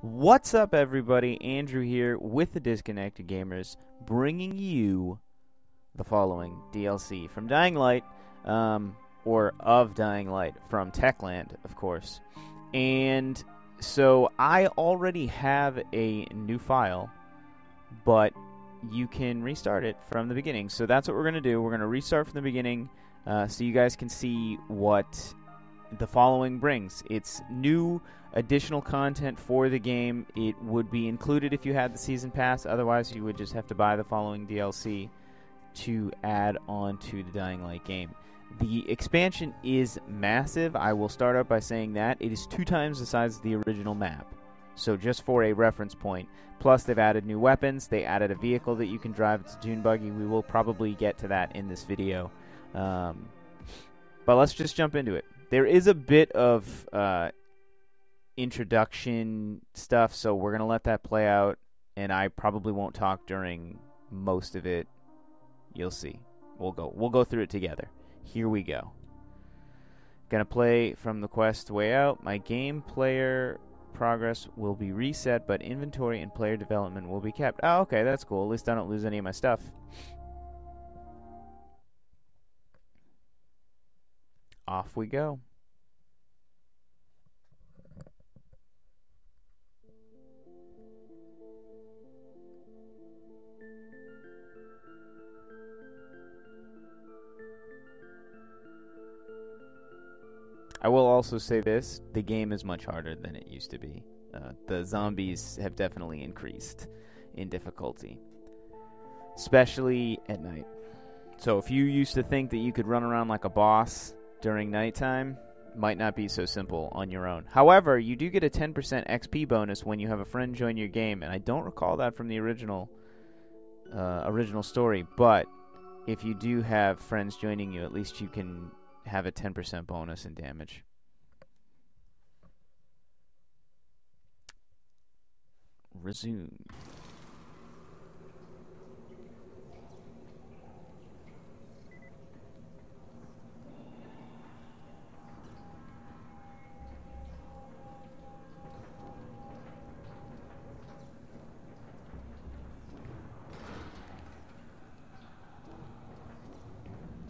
What's up, everybody? Andrew here with the Disconnected Gamers, bringing you the following DLC from Dying Light, or of Dying Light from TechLand, of course. And so I already have a new file, but you can restart it from the beginning. So that's what we're going to do. We're going to restart from the beginning so you guys can see what the following brings. It's new additional content for the game. It would be included if you had the season pass. Otherwise, you would just have to buy the following DLC to add on to the Dying Light game. The expansion is massive. I will start out by saying that. It is 2 times the size of the original map. So just for a reference point. Plus, they've added new weapons. They added a vehicle that you can drive. It's a dune buggy. We will probably get to that in this video. But let's just jump into it. There is a bit of introduction stuff, so we're going to let that play out, and I probably won't talk during most of it. You'll see. We'll go through it together. Here we go. Gonna play from the quest way out. My game player progress will be reset, but inventory and player development will be kept. Oh, okay, that's cool. At least I don't lose any of my stuff. Off we go. I will also say this, the game is much harder than it used to be. The zombies have definitely increased in difficulty, especially at night. So if you used to think that you could run around like a boss during nighttime, might not be so simple on your own. However, you do get a 10% XP bonus when you have a friend join your game, and I don't recall that from the original story, but if you do have friends joining you, at least you can have a 10% bonus in damage. Resume.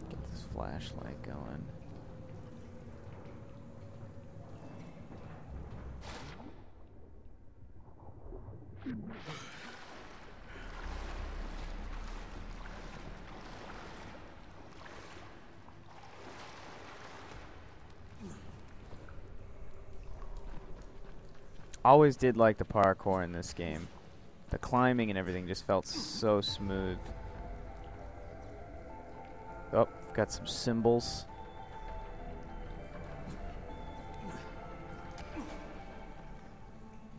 Get this flashlight going. Always did like the parkour in this game. The climbing and everything just felt so smooth. Oh, got some symbols.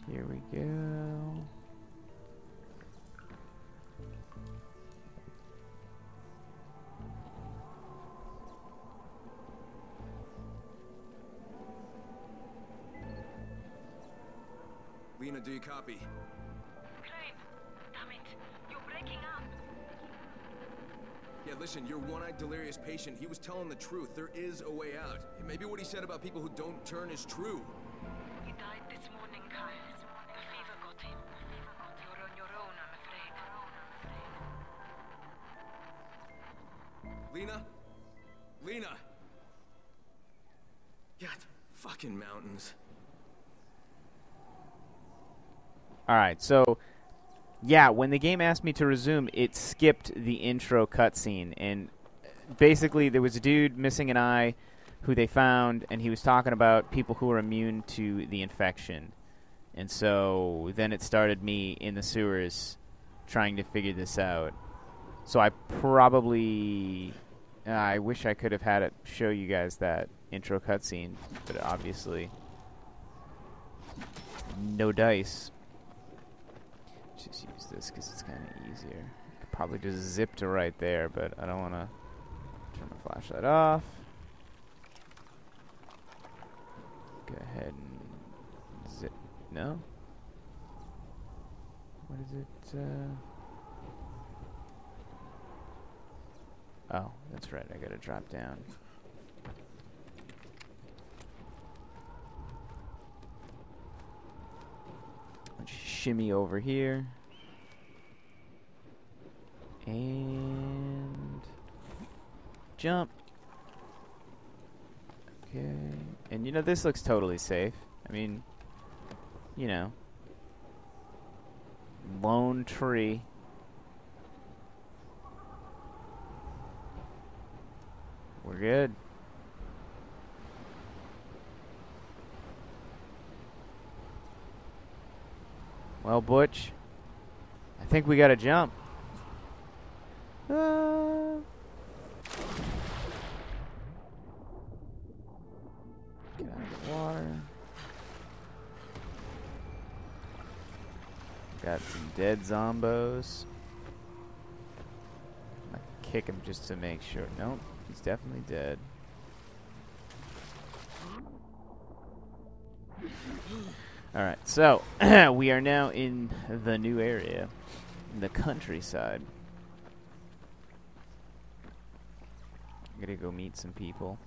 Here we go. Lena, do you copy? Crane, damn it, you're breaking up. Yeah, listen, your one-eyed delirious patient, he was telling the truth. There is a way out. Maybe what he said about people who don't turn is true. He died this morning, Kyle. The fever got him. You're on your own, I'm afraid. Lena? Lena! God, fucking mountains. Alright, so, yeah, when the game asked me to resume, it skipped the intro cutscene. And basically, there was a dude missing an eye who they found, and he was talking about people who are immune to the infection. And so then it started me in the sewers trying to figure this out. So I probably... I wish I could have had it show you guys that intro cutscene, but obviously no dice. Just use this because it's kind of easier. Could probably just zip to right there, but I don't want to turn my flashlight off. Go ahead and zip. No? What is it? Oh, that's right. I gotta drop down. shimmy over here. And jump. Okay. And you know, this looks totally safe. I mean, you know, lone tree. We're good. Well, Butch, I think we gotta jump. Get out of the water. Got some dead zombos. I'm gonna kick him just to make sure. Nope, he's definitely dead. Alright, so we are now in the new area, in the countryside. I'm gonna go meet some people.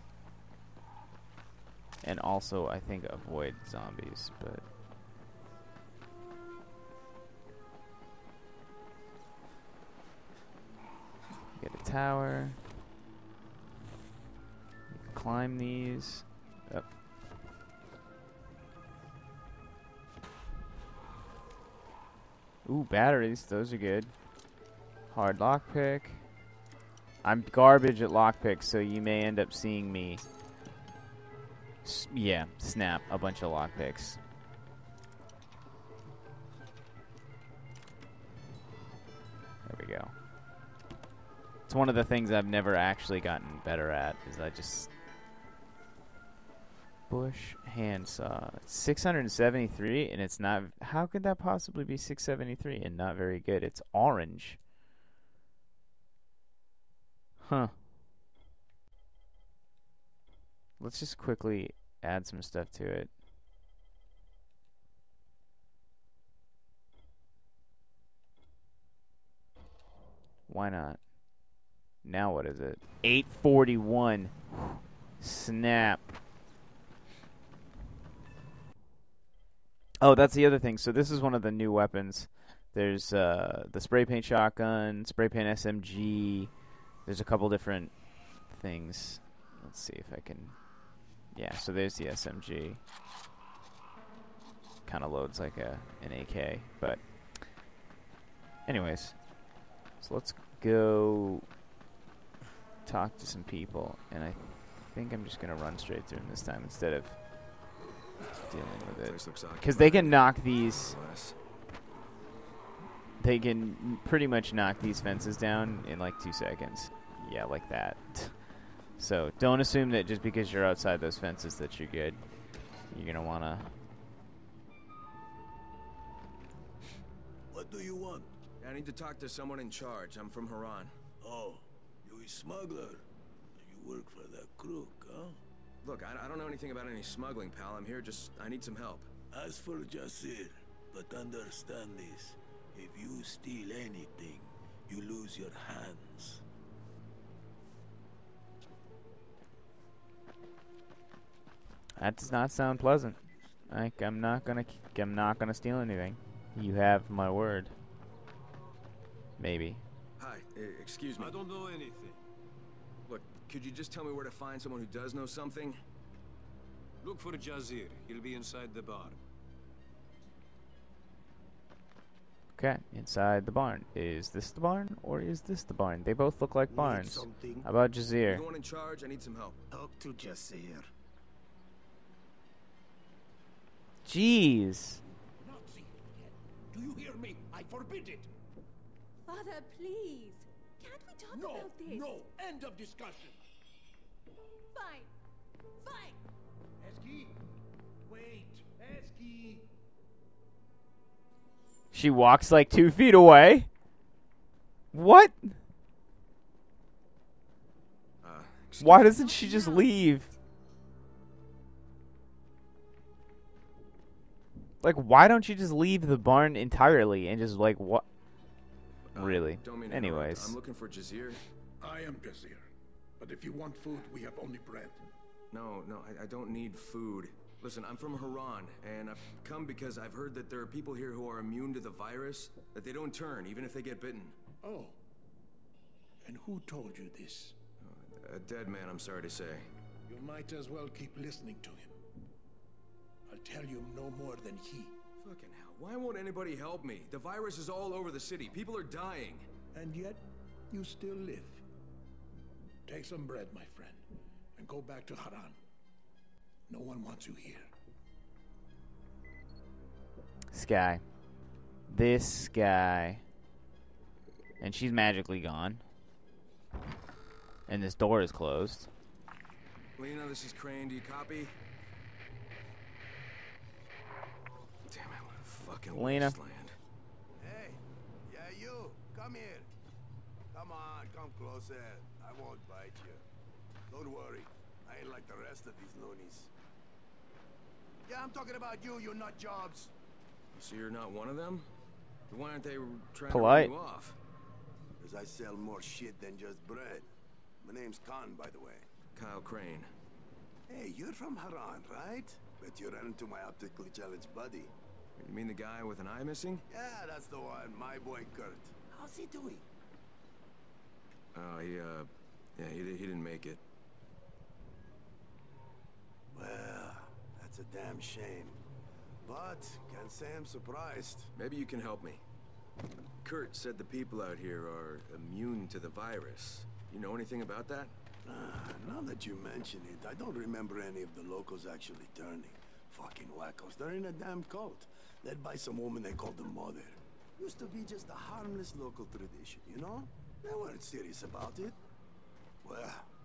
And also, I think, avoid zombies, but... Get a tower. Climb these. Up. Ooh, batteries. Those are good. Hard lockpick. I'm garbage at lockpicks, so you may end up seeing me... snap a bunch of lockpicks. There we go. It's one of the things I've never actually gotten better at, is I just... Bush handsaw. It's 673, and it's not... How could that possibly be 673 and not very good? It's orange. Huh. Let's just quickly add some stuff to it. Why not? Now what is it? 841. Snap. Oh, that's the other thing. So this is one of the new weapons. There's the spray paint shotgun, spray paint SMG. There's a couple different things. Let's see if I can... Yeah, so there's the SMG. Kind of loads like an AK, but... Anyways. So let's go talk to some people, and I think I'm just going to run straight through them this time instead of dealing with it. Because they can knock these... They can pretty much knock these fences down in like 2 seconds. Yeah, like that. So don't assume that just because you're outside those fences that you're good. You're gonna wanna... What do you want? I need to talk to someone in charge. I'm from Haran. Oh, you a smuggler? You work for that crook, huh? Look, I don't know anything about any smuggling, pal. I'm here just... I need some help. As for Jasir, but understand this. If you steal anything, you lose your hands. That does not sound pleasant. Like, I'm not gonna steal anything. You have my word. Maybe. Hi, excuse me. I don't know anything. Look, could you just tell me where to find someone who does know something? Look for Jasir. He'll be inside the barn. Okay, inside the barn. Is this the barn, or is this the barn? They both look like barns. Something? How about Jasir? You're the one in charge. I need some help. Talk to Jasir. Jeez. Nazi! Do you hear me? I forbid it! Father, please. Can't we talk about this? No! End of discussion! Fine. Fine. Eski! Wait! Eski! She walks like 2 feet away. What? Why doesn't she just leave? Like, why don't you just leave the barn entirely and just, like, what? Really? Don't mean to Anyways. interrupt. I'm looking for Jasir. I am Jasir. But if you want food, we have only bread. No, I don't need food. Listen, I'm from Haran, and I've come because I've heard that there are people here who are immune to the virus, that they don't turn, even if they get bitten. Oh. And who told you this? A dead man, I'm sorry to say. You might as well keep listening to him. I'll tell you no more than he. Fucking hell, why won't anybody help me? The virus is all over the city. People are dying. And yet, you still live. Take some bread, my friend, and go back to Haran. No one wants you here. This guy. This guy. And she's magically gone. And this door is closed. Lena, this is Crane. Do you copy? Damn it, what a fucking Lena. wasteland. Hey, yeah, you. Come here. Come on, come closer. I won't bite you. Don't worry. I ain't like the rest of these loonies. Yeah, I'm talking about you, you nut jobs. So you're not one of them? Then why aren't they trying Polite. to run you off? Because I sell more shit than just bread. My name's Khan, by the way. Kyle Crane. Hey, you're from Haran, right? Bet you ran into my optically challenged buddy. You mean the guy with an eye missing? Yeah, that's the one. My boy Kurt. How's he doing? Oh, yeah, he didn't make it. Well, that's a damn shame. But, can't say I'm surprised. Maybe you can help me. Kurt said the people out here are immune to the virus. You know anything about that? Now that you mention it, I don't remember any of the locals actually turning. Fucking wackos. They're in a damn cult, led by some woman they called the Mother. Used to be just a harmless local tradition, you know? They weren't serious about it. Well,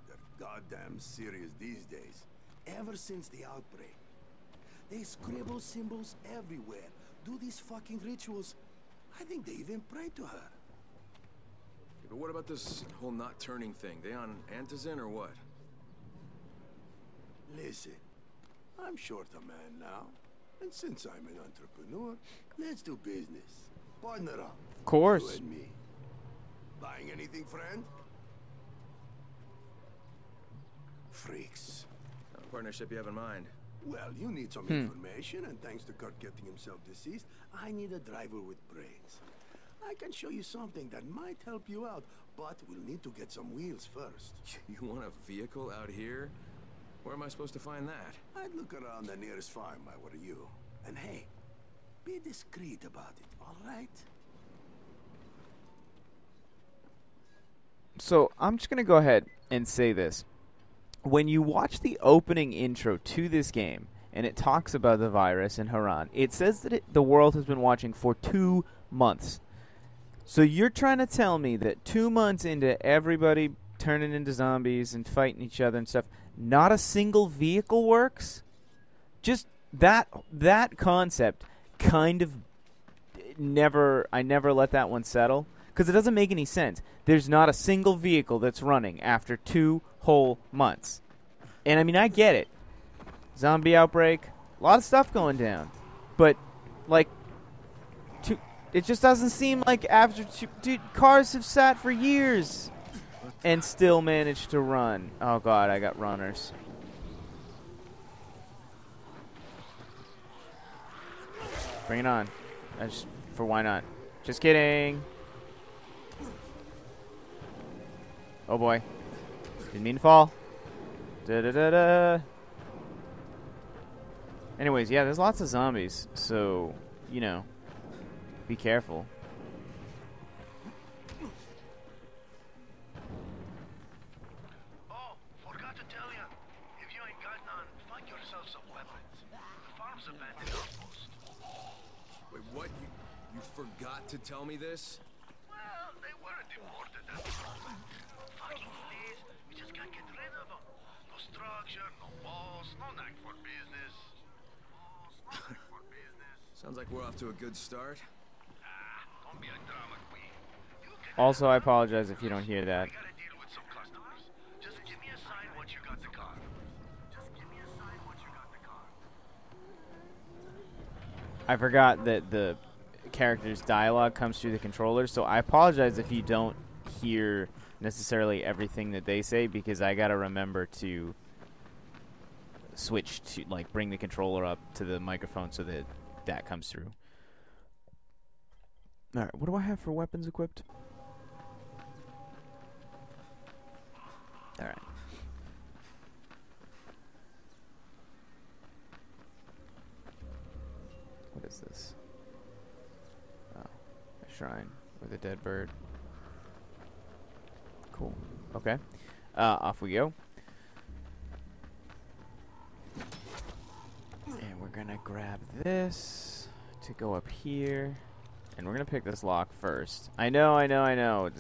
they're goddamn serious these days. Ever since the outbreak. They scribble symbols everywhere, do these fucking rituals. I think they even pray to her. Yeah, but what about this whole not turning thing? They on antizin or what? Listen, I'm short a man now. And since I'm an entrepreneur, let's do business. Partner up. Of course. You and me. Buying anything, friend? Freaks. Partnership you have in mind? Well, you need some information, and thanks to Kurt getting himself deceased, I need a driver with brains. I can show you something that might help you out, but we'll need to get some wheels first. You want a vehicle out here? Where am I supposed to find that? I'd look around the nearest farm if I were you. And hey, be discreet about it, all right? So I'm just going to go ahead and say this. When you watch the opening intro to this game, and it talks about the virus in Haran, it says that the world has been watching for 2 months. So you're trying to tell me that 2 months into everybody turning into zombies and fighting each other and stuff, not a single vehicle works? Just that concept kind of I never let that one settle, because it doesn't make any sense. There's not a single vehicle that's running after 2 whole months. And I mean, I get it. Zombie outbreak, a lot of stuff going down. But, like, it just doesn't seem like after dude, cars have sat for years and still managed to run. Oh, God, I got runners. Bring it on. For why not? Just kidding. Oh, boy. Didn't mean to fall. Da-da-da-da. Anyways, yeah, there's lots of zombies, so, you know, be careful. Oh, forgot to tell you. If you ain't got none, find yourself some weapons. The farm's abandoned outpost. Wait, what? You forgot to tell me this? Well, they weren't important at the moment. Fucking fleas, we just can't get rid of them. No structure, no walls, no knack for business. Sounds like we're off to a good start. Don't be a drama queen. You can Also, I apologize if you don't hear that. I gotta deal with some customers. Just give me a sign once you got the car. I forgot that the character's dialogue comes through the controller, so I apologize if you don't hear necessarily everything that they say, because I gotta remember to switch to, like, bring the controller up to the microphone so that that comes through. Alright, what do I have for weapons equipped? Alright. What is this? Oh, a shrine with a dead bird. Cool. Okay. Off we go. And we're gonna grab this to go up here. And we're gonna pick this lock first. I know. I know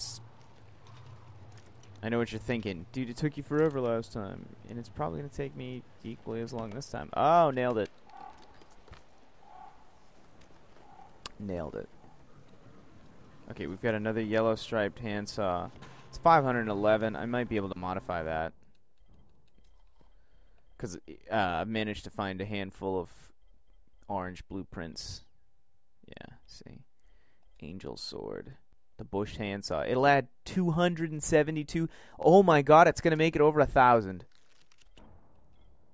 what you're thinking. Dude, it took you forever last time. And it's probably gonna take me equally as long this time. Oh, nailed it. Nailed it. Okay, we've got another yellow striped handsaw. It's 511. I might be able to modify that. Because I've managed to find a handful of orange blueprints. Yeah, see. Angel sword. The bush handsaw. It'll add 272. Oh my god, it's going to make it over 1,000.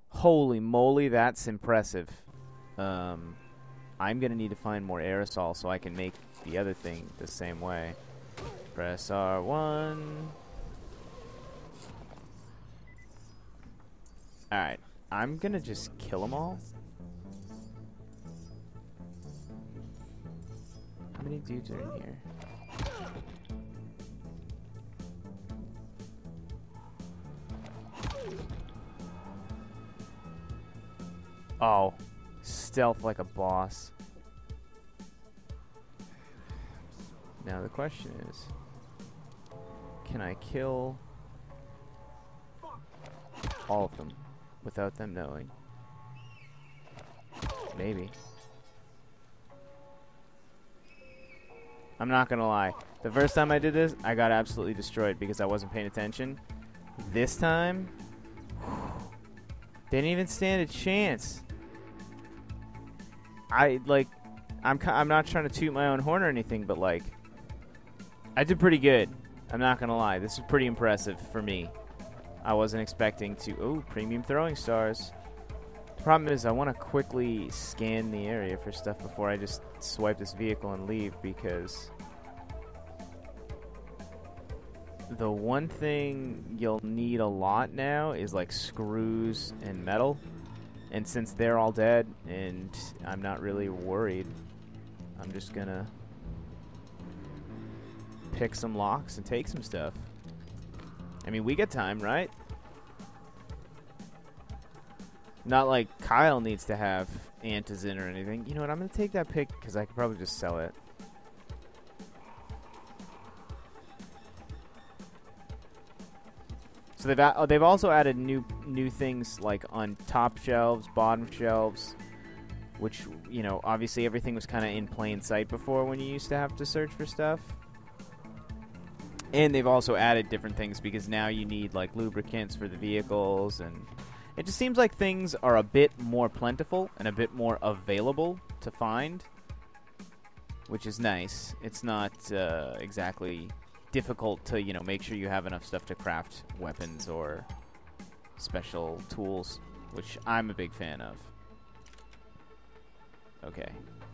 Holy moly, that's impressive. I'm going to need to find more aerosol so I can make the other thing the same way. Press R1. Alright, I'm going to just kill them all. How many dudes are in here? Oh, stealth like a boss. Now the question is, can I kill all of them without them knowing? Maybe. I'm not gonna lie. The first time I did this, I got absolutely destroyed because I wasn't paying attention. This time, didn't even stand a chance. I'm not trying to toot my own horn or anything, but like, I did pretty good. I'm not gonna lie. This is pretty impressive for me. I wasn't expecting to. Oh, premium throwing stars. The problem is I want to quickly scan the area for stuff before I just swipe this vehicle and leave, because the one thing you'll need a lot now is like screws and metal. And since they're all dead and I'm not really worried, I'm just gonna pick some locks and take some stuff. I mean, we got time, right? Not like Kyle needs to have antizin or anything. You know what? I'm going to take that pick because I could probably just sell it. So they've also added new things like on top shelves, bottom shelves, which, you know, obviously everything was kind of in plain sight before when you used to have to search for stuff. And they've also added different things because now you need like lubricants for the vehicles, and it just seems like things are a bit more plentiful and a bit more available to find, which is nice. It's not exactly difficult to, you know, make sure you have enough stuff to craft weapons or special tools, which I'm a big fan of. Okay,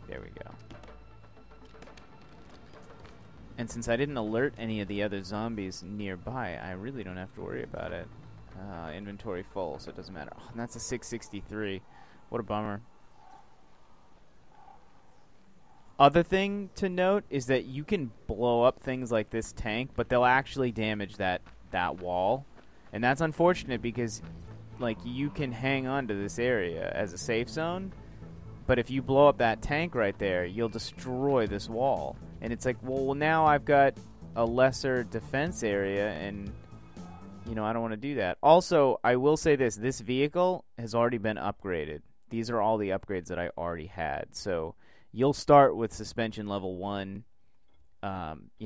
there we go. And since I didn't alert any of the other zombies nearby, I really don't have to worry about it. Inventory full, so it doesn't matter. Oh, and that's a 663. What a bummer. Other thing to note is that you can blow up things like this tank, but they'll actually damage that wall. And that's unfortunate because, like, you can hang on to this area as a safe zone, but if you blow up that tank right there, you'll destroy this wall. And it's like, well, now I've got a lesser defense area, and, you know, I don't want to do that. Also, I will say this. This vehicle has already been upgraded. These are all the upgrades that I already had. So you'll start with suspension level 1, you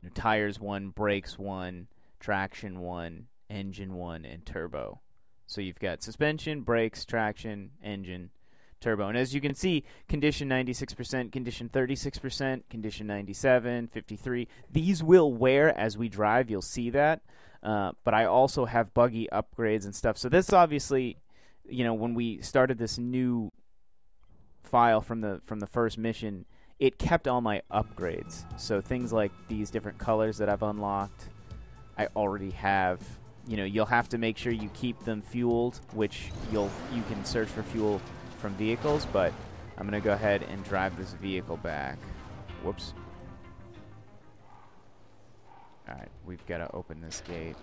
know, tires 1, brakes 1, traction 1, engine 1, and turbo. So you've got suspension, brakes, traction, engine, turbo. And as you can see, condition 96%, condition 36%, condition 97, 53. These will wear as we drive. You'll see that. But I also have buggy upgrades and stuff. So this obviously, when we started this new file from the first mission, it kept all my upgrades. So things like these different colors that I've unlocked, I already have. You'll have to make sure you keep them fueled, which you can search for fuel from vehicles, but I'm going to go ahead and drive this vehicle back. Whoops. Alright, we've got to open this gate.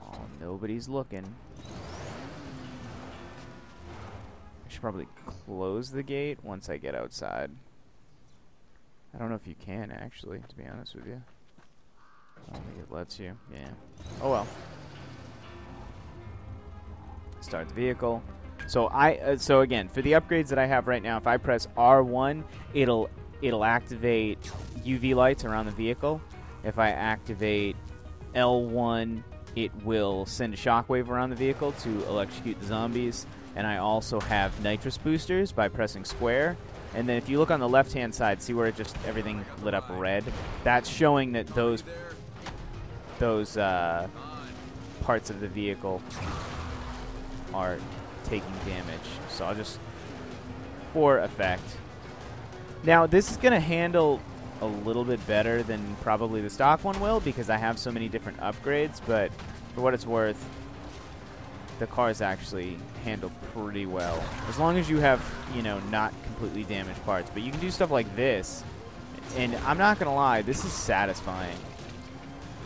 Oh, nobody's looking. I should probably close the gate once I get outside. I don't know if you can, actually, to be honest with you. I don't think it lets you. Yeah. Oh well. Start the vehicle. So so again, for the upgrades that I have right now, if I press R1, it'll activate UV lights around the vehicle. If I activate L1, it will send a shockwave around the vehicle to electrocute the zombies. And I also have nitrous boosters by pressing square. And then if you look on the left-hand side, see where it just everything lit up red? That's showing that those parts of the vehicle are taking damage. So I'll just, for effect. Now, this is going to handle a little bit better than probably the stock one will because I have so many different upgrades, but for what it's worth, the cars actually handle pretty well. As long as you have, not completely damaged parts. But you can do stuff like this, and I'm not going to lie, this is satisfying.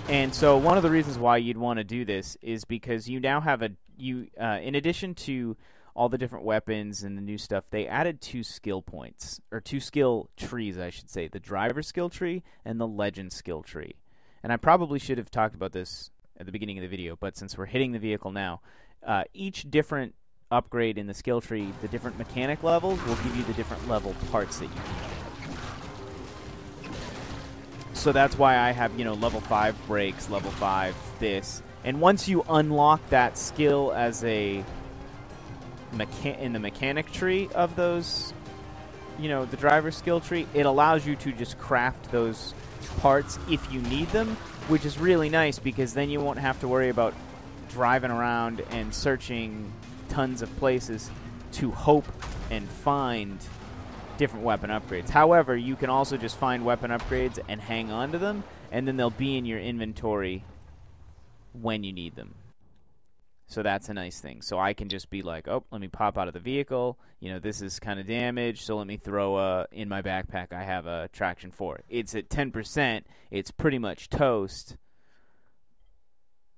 And so one of the reasons why you'd want to do this is because you now have in addition to all the different weapons and the new stuff, they added 2 skill points, or 2 skill trees, I should say. The driver skill tree and the legend skill tree. And I probably should have talked about this at the beginning of the video, but since we're hitting the vehicle now, each different upgrade in the skill tree, the different mechanic levels, will give you the different level parts that you need. So that's why I have, level 5 brakes, level 5 this. And once you unlock that skill as in the mechanic tree of those, the driver skill tree, it allows you to just craft those parts if you need them, which is really nice because then you won't have to worry about driving around and searching tons of places to hope and find different weapon upgrades. However, you can also just find weapon upgrades and hang on to them, and then they'll be in your inventory when you need them. So that's a nice thing. So I can just be like, oh, let me pop out of the vehicle. This is kind of damaged, so let me throw in my backpack I have a traction 4. It's at 10%. It's pretty much toast.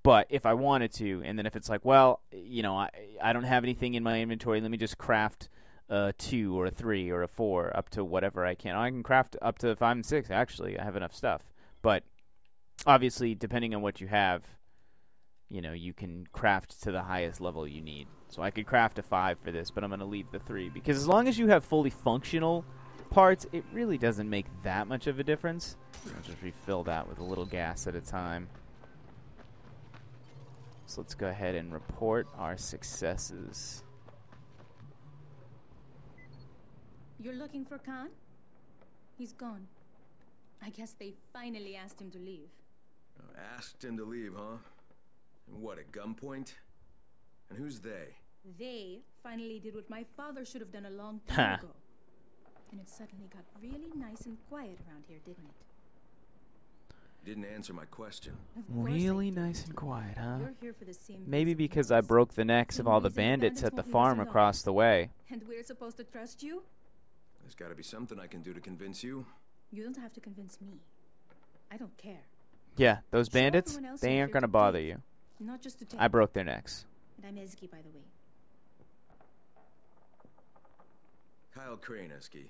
But if I wanted to, and then if it's like, well, I don't have anything in my inventory, let me just craft a 2 or a 3 or a 4 up to whatever I can. I can craft up to 5 and 6, actually. I have enough stuff. But obviously, depending on what you have, you can craft to the highest level you need. So I could craft a 5 for this, but I'm going to leave the 3. Because as long as you have fully functional parts, it really doesn't make that much of a difference. I'll just refill that with a little gas at a time. So let's go ahead and report our successes. You're looking for Khan? He's gone. I guess they finally asked him to leave. Asked him to leave, huh? And what, at gunpoint? And who's they? They finally did what my father should have done a long time ago. And it suddenly got really nice and quiet around here, didn't it? You didn't answer my question. Really nice and quiet, huh? You're here for the same Maybe reason because he I was. broke the necks of all the Reason bandits at the won't leave us farm alone. across the way. And we're supposed to trust you? There's got to be something I can do to convince you. You don't have to convince me. I don't care. Yeah, those Show bandits, everyone else they you're ain't here gonna to bother give, you. Not just to take. I broke their necks. And I'm Ezgi, by the way. Kyle Crane, Esky.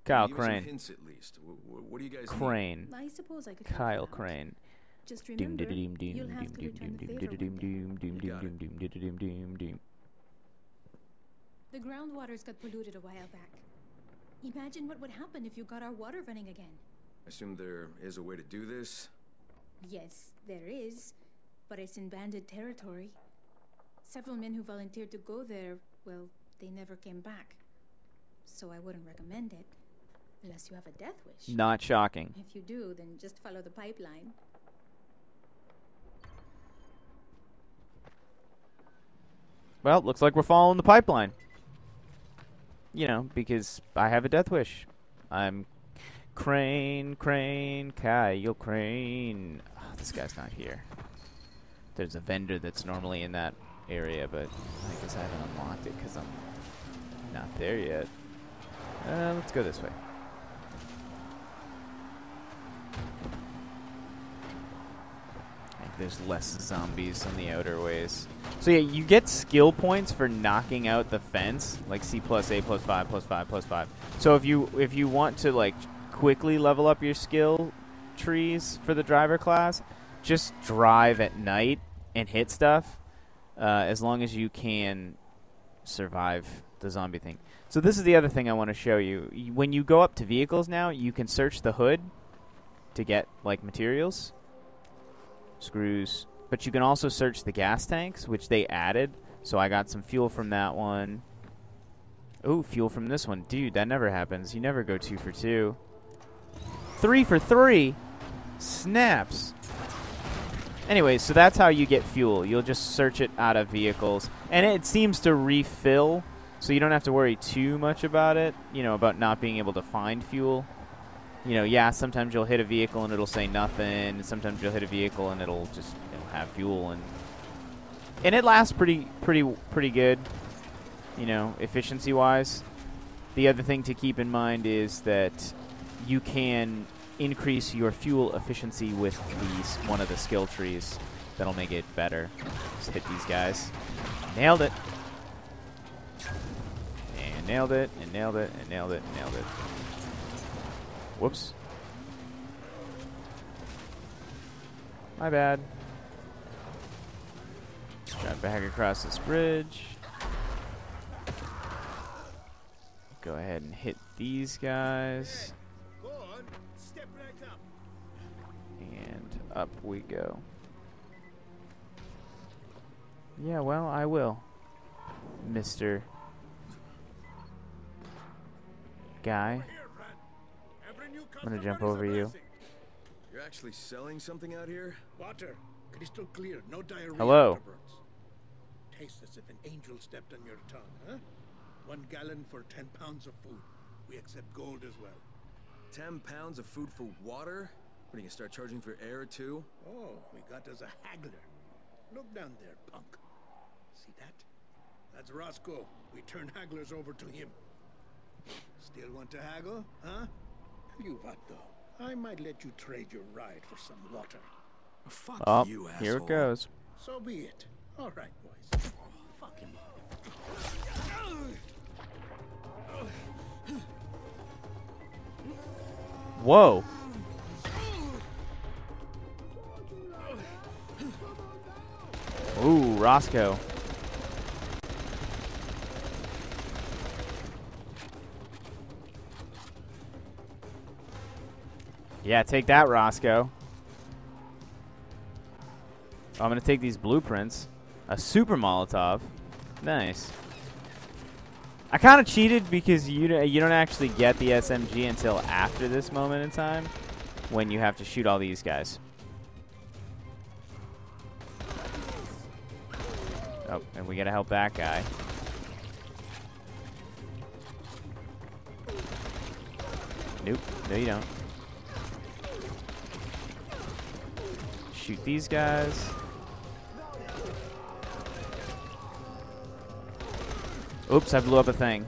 Kyle Give me some Crane. hints at least. What do you guys Crane. I suppose I could help Kyle you out. Crane. Just Doom remember, doom doom you'll doom have to doom return the doom favor doom one doom day. doom You got doom doom doom doom doom doom. The groundwaters got polluted a while back. Imagine what would happen if you got our water running again. I assume there is a way to do this. Yes, there is, but it's in bandit territory. Several men who volunteered to go there, well, they never came back. So I wouldn't recommend it, unless you have a death wish. Not shocking. If you do, then just follow the pipeline. Well, looks like we're following the pipeline. You know, because I have a death wish. I'm Crane, Kyle Crane. Oh, this guy's not here. There's a vendor that's normally in that area, but I guess I haven't unlocked it because I'm not there yet. Let's go this way. I think there's less zombies on the outer ways. So yeah, you get skill points for knocking out the fence, like C plus A plus 5 plus 5 plus 5. So if you want to like quickly level up your skill trees for the driver class, just drive at night and hit stuff, as long as you can survive the zombie thing. So this is the other thing I want to show you. When you go up to vehicles now, you can search the hood to get like materials, screws, but you can also search the gas tanks, which they added. So I got some fuel from that one. Ooh, fuel from this one. Dude, that never happens. You never go 2 for 2. 3 for 3? Snaps. Anyway, so that's how you get fuel. You'll just search it out of vehicles. And it seems to refill, so you don't have to worry too much about it, you know, about not being able to find fuel. You know, yeah, sometimes you'll hit a vehicle and it'll say nothing. Sometimes you'll hit a vehicle and it'll just have fuel. And it lasts pretty good, you know, efficiency-wise. The other thing to keep in mind is that you can increase your fuel efficiency with one of the skill trees. That'll make it better. Just hit these guys. Nailed it. And nailed it, and nailed it, and nailed it, and nailed it. Whoops. My bad. Drive back across this bridge. Go ahead and hit these guys. And up we go. Yeah, well, I will, Mr. Guy. I'm gonna jump over you. You're actually selling something out here? Water, crystal clear, no diarrhea. Hello. Afterwards. Tastes as if an angel stepped on your tongue, huh? 1 gallon for 10 pounds of food. We accept gold as well. 10 pounds of food for water? What, are you gonna start charging for air too? Oh, we got us a haggler. Look down there, punk. See that? That's Roscoe. We turn hagglers over to him. Still want to haggle, huh? You what, though? I might let you trade your ride for some water. Fuck Oh, you, asshole. here it goes. So be it. All right, boys. Fuck him. Whoa. Ooh, Roscoe. Yeah, take that, Roscoe. I'm going to take these blueprints. A super Molotov. Nice. I kind of cheated because you don't actually get the SMG until after this moment in time when you have to shoot all these guys. Oh, and we got to help that guy. Nope. No, you don't. Shoot these guys. Oops, I blew up a thing.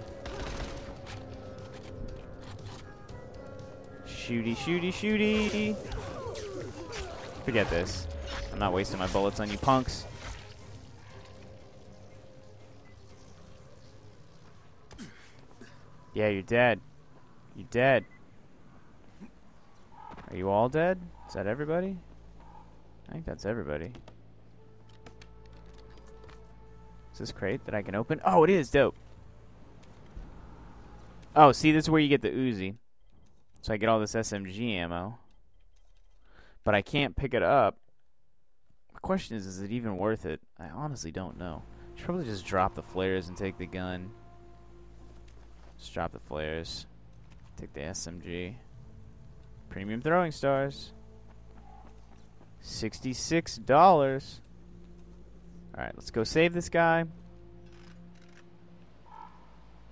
Shooty, shooty, shooty. Forget this. I'm not wasting my bullets on you punks. Yeah, you're dead. You're dead. Are you all dead? Is that everybody? I think that's everybody. Is this crate that I can open? Oh, it is. Dope. Oh, see, this is where you get the Uzi. So I get all this SMG ammo. But I can't pick it up. The question is it even worth it? I honestly don't know. I should probably just drop the flares and take the gun. Just drop the flares. Take the SMG. Premium throwing stars. $66. Alright, let's go save this guy.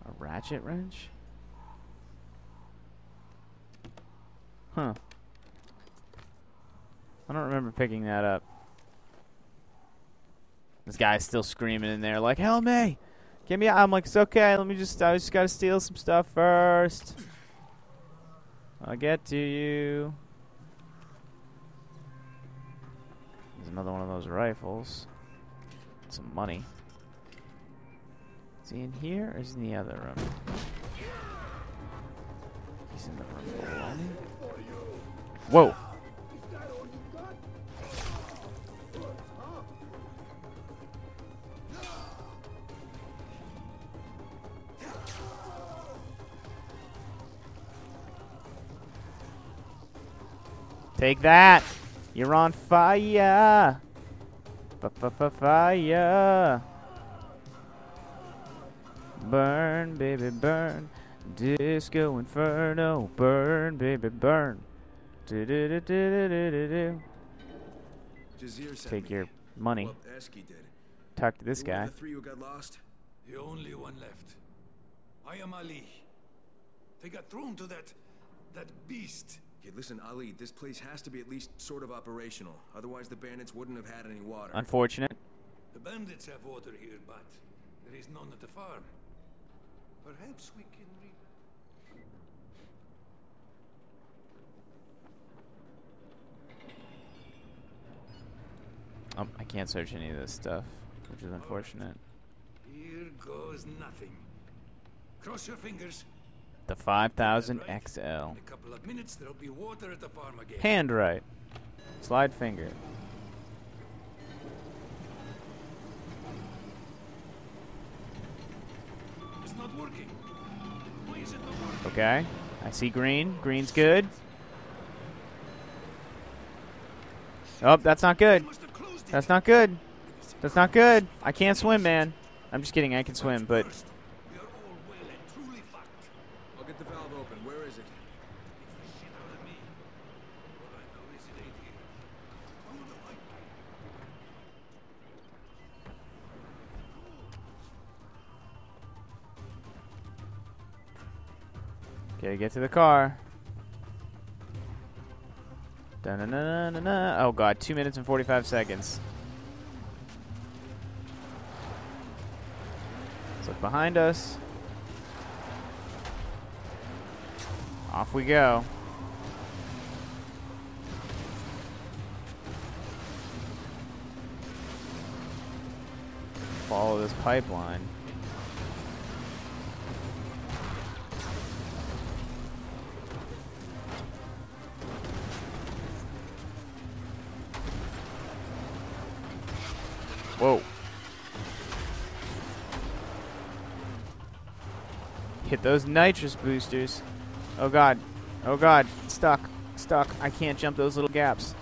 A ratchet wrench? Huh. I don't remember picking that up. This guy's still screaming in there like, help me! Get me out. I'm like, it's okay. I just gotta steal some stuff first. I'll get to you. There's another one of those rifles. Some money. Is he in here or is he in the other room? He's in the room below me. Whoa! Take that! You're on fire! Fire! Burn, baby, burn. Disco Inferno. Burn, baby, burn. Do-do-do-do-do-do-do. Jazir sent Take me. your money. Well, Eski did. Talk to this You were guy. the three who got lost? The only one left. I am Ali. They got thrown to that beast. Okay, listen, Ali, this place has to be at least sort of operational. Otherwise, the bandits wouldn't have had any water. Unfortunate. The bandits have water here, but there is none at the farm. Perhaps we can I can't search any of this stuff, which is unfortunate. Here goes nothing. Cross your fingers. The 5000 XL. In a couple of minutes, there'll be water at the farm again. Handwrite. Slide finger. It's not working. Why is it not working? Okay. I see green. Green's good. Oh, that's not good. That's not good. That's not good. I can't swim, man. I'm just kidding. I can swim, but... We are all well and truly fucked. I'll get the valve open. Where is it? It's the shit out of me. All I know is it ain't here. Follow the pipeline. Okay, get to the car. Da-na-na-na-na. Oh, God. 2 minutes and 45 seconds. Let's look behind us. Off we go. Follow this pipeline. Whoa. Hit those nitrous boosters. Oh god. Oh god. Stuck. Stuck. I can't jump those little gaps.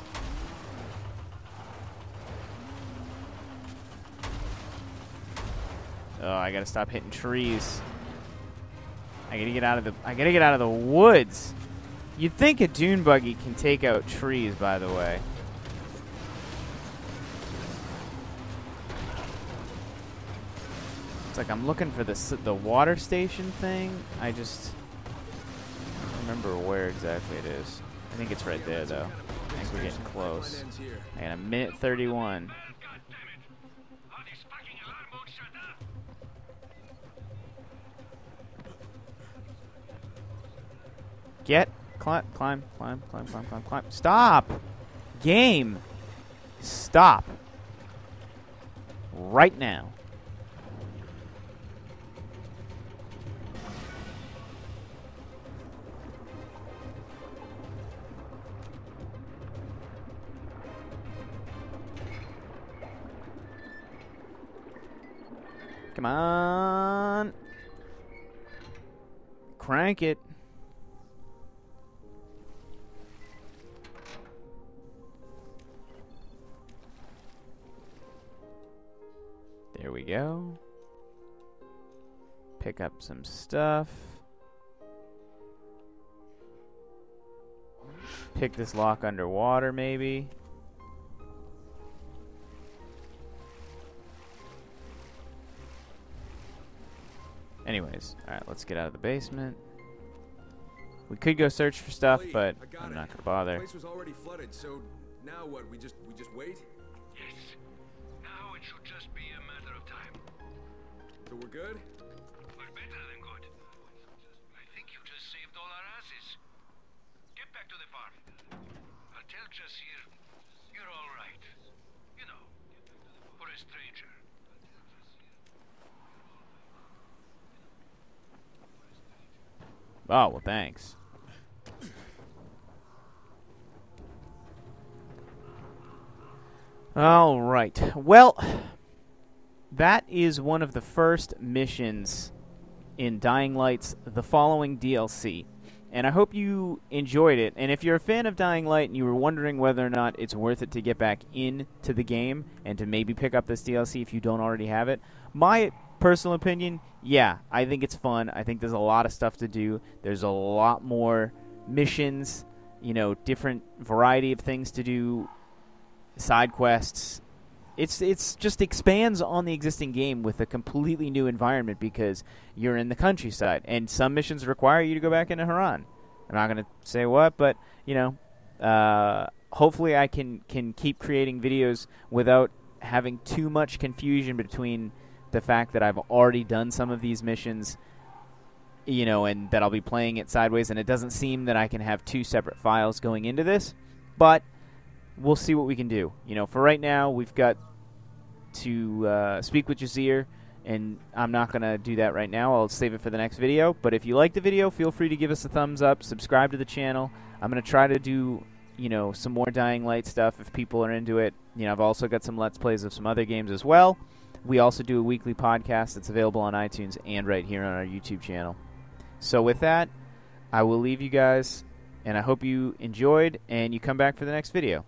Oh, I gotta stop hitting trees. I gotta get out of the woods. You'd think a dune buggy can take out trees, by the way. It's like I'm looking for the water station thing. I just don't remember where exactly it is. I think it's right there, though. I think we're getting close. I got a minute 31. Climb. Stop! Game! Stop! Right now. Come on. Crank it. There we go. Pick up some stuff. Pick this lock underwater, maybe. Anyway. anyways. Alright, let's get out of the basement. We could go search for stuff, Lee, but I got I'm it. not gonna bother. The place was already flooded, so now what? We just wait? Yes. Now it should just be a matter of time. So we're good? We're better than good. I think you just saved all our asses. Get back to the farm. I'll tell Jasir you're all right. You know, for a stranger. Oh, well, thanks. All right. Well, that is one of the first missions in Dying Light's The Following DLC. And I hope you enjoyed it. And if you're a fan of Dying Light and you were wondering whether or not it's worth it to get back into the game and to maybe pick up this DLC if you don't already have it, my personal opinion, yeah, I think it's fun. I think there's a lot of stuff to do. There's a lot more missions, you know, different variety of things to do, side quests. It's just expands on the existing game with a completely new environment because you're in the countryside, and some missions require you to go back into Haran. I'm not going to say what, but, you know, hopefully I can keep creating videos without having too much confusion between the fact that I've already done some of these missions, you know, and that I'll be playing it sideways, and it doesn't seem that I can have two separate files going into this, but we'll see what we can do. You know, for right now, we've got to speak with Jasir, and I'm not going to do that right now. I'll save it for the next video. But if you like the video, feel free to give us a thumbs up, subscribe to the channel. I'm going to try to do, you know, some more Dying Light stuff if people are into it. You know, I've also got some Let's Plays of some other games as well. We also do a weekly podcast that's available on iTunes and right here on our YouTube channel. So with that, I will leave you guys, and I hope you enjoyed, and you come back for the next video.